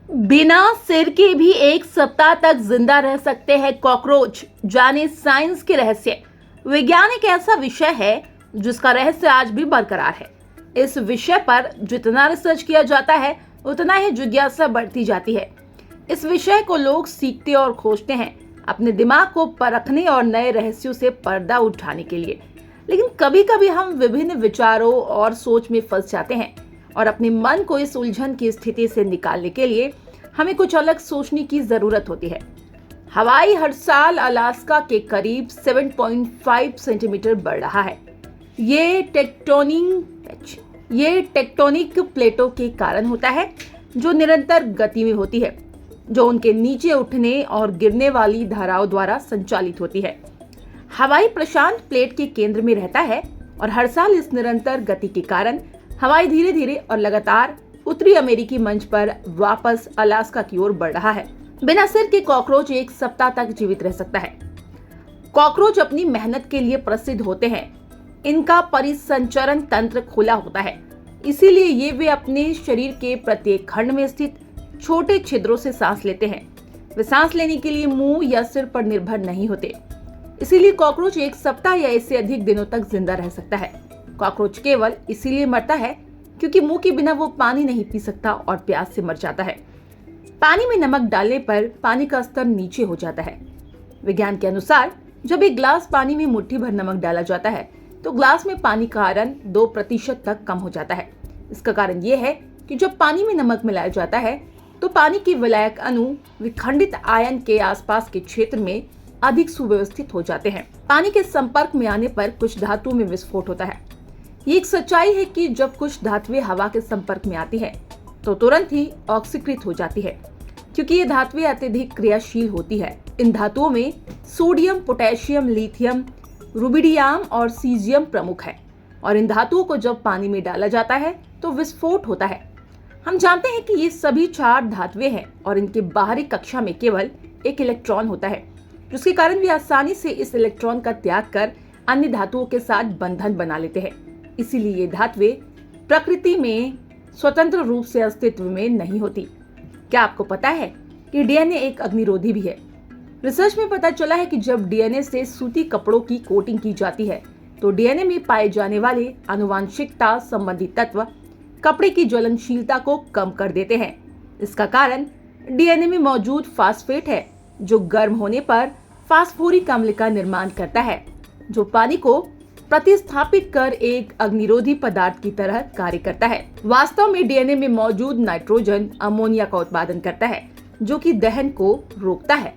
बिना सिर के भी एक सप्ताह तक जिंदा रह सकते हैं कॉकरोच। जाने साइंस के रहस्य। विज्ञान एक ऐसा विषय है जिसका रहस्य आज भी बरकरार है। इस विषय पर जितना रिसर्च किया जाता है उतना ही जिज्ञासा बढ़ती जाती है। इस विषय को लोग सीखते और खोजते हैं अपने दिमाग को परखने और नए रहस्यों से पर्दा उठाने के लिए। लेकिन कभी कभी हम विभिन्न विचारों और सोच में फंस जाते हैं और अपने मन को इस उलझन की स्थिति से निकालने के लिए हमें कुछ अलग सोचने की जरूरत होती है। हवाई हर साल अलास्का के करीब 7.5 सेंटीमीटर बढ़ रहा है। ये टेक्टोनिक प्लेटों के कारण होता है जो निरंतर गति में होती है, जो उनके नीचे उठने और गिरने वाली धाराओं द्वारा संचालित होती है। हवाई प्रशांत प्लेट के केंद्र में रहता है और हर साल इस निरंतर गति के कारण हवाई धीरे धीरे और लगातार उत्तरी अमेरिकी मंच पर वापस अलास्का की ओर बढ़ रहा है। बिना सिर के कॉकरोच एक सप्ताह तक जीवित रह सकता है। कॉकरोच अपनी मेहनत के लिए प्रसिद्ध होते हैं। इनका परिसंचरण तंत्र खुला होता है, इसीलिए ये वे अपने शरीर के प्रत्येक खंड में स्थित छोटे छिद्रों से सांस लेते हैं। वे सांस लेने के लिए मुंह या सिर पर निर्भर नहीं होते, इसीलिए कॉकरोच एक सप्ताह या इससे अधिक दिनों तक जिंदा रह सकता है। कॉकरोच केवल इसीलिए मरता है क्योंकि मुंह के बिना वो पानी नहीं पी सकता और प्यास से मर जाता है। पानी में नमक डालने पर पानी का स्तर नीचे हो जाता है। विज्ञान के अनुसार जब एक ग्लास पानी में मुट्ठी भर नमक डाला जाता है तो ग्लास में पानी का आयरन 2% तक कम हो जाता है। इसका कारण ये है कि जब पानी में नमक मिलाया जाता है तो पानी के विलायक अणु विखंडित आयन के आसपास के क्षेत्र में अधिक सुव्यवस्थित हो जाते हैं। पानी के संपर्क में आने पर कुछ धातुओं में विस्फोट होता है। ये एक सच्चाई है कि जब कुछ धातुएं हवा के संपर्क में आती है तो तुरंत ही ऑक्सीकृत हो जाती है, क्योंकि ये धातुएं अत्यधिक क्रियाशील होती है। इन धातुओं में सोडियम, पोटेशियम, लिथियम, रुबिडियम और सीजियम प्रमुख है और इन धातुओं को जब पानी में डाला जाता है तो विस्फोट होता है। हम जानते हैं कि ये सभी 4 धातुएं हैं और इनके बाहरी कक्षा में केवल एक इलेक्ट्रॉन होता है, जिसके कारण वे आसानी से इस इलेक्ट्रॉन का त्याग कर अन्य धातुओं के साथ बंधन बना लेते हैं। इसीलिए ये धातुएं प्रकृति में स्वतंत्र रूप से अस्तित्व में नहीं होती। क्या आपको पता है कि डीएनए एक अग्निरोधी भी है? रिसर्च में पता चला है कि जब डीएनए से सूती कपड़ों की कोटिंग की जाती है तो डीएनए में पाए जाने वाले आनुवांशिकता संबंधी तत्व कपड़े की ज्वलनशीलता को कम कर देते हैं। इसका कारण डीएनए में मौजूद फास्फेट है, जो गर्म होने पर फास्फोरिक अम्ल का निर्माण करता है, जो पानी को प्रतिस्थापित कर एक अग्निरोधी पदार्थ की तरह कार्य करता है। वास्तव में डीएनए में मौजूद नाइट्रोजन अमोनिया का उत्पादन करता है, जो कि दहन को रोकता है।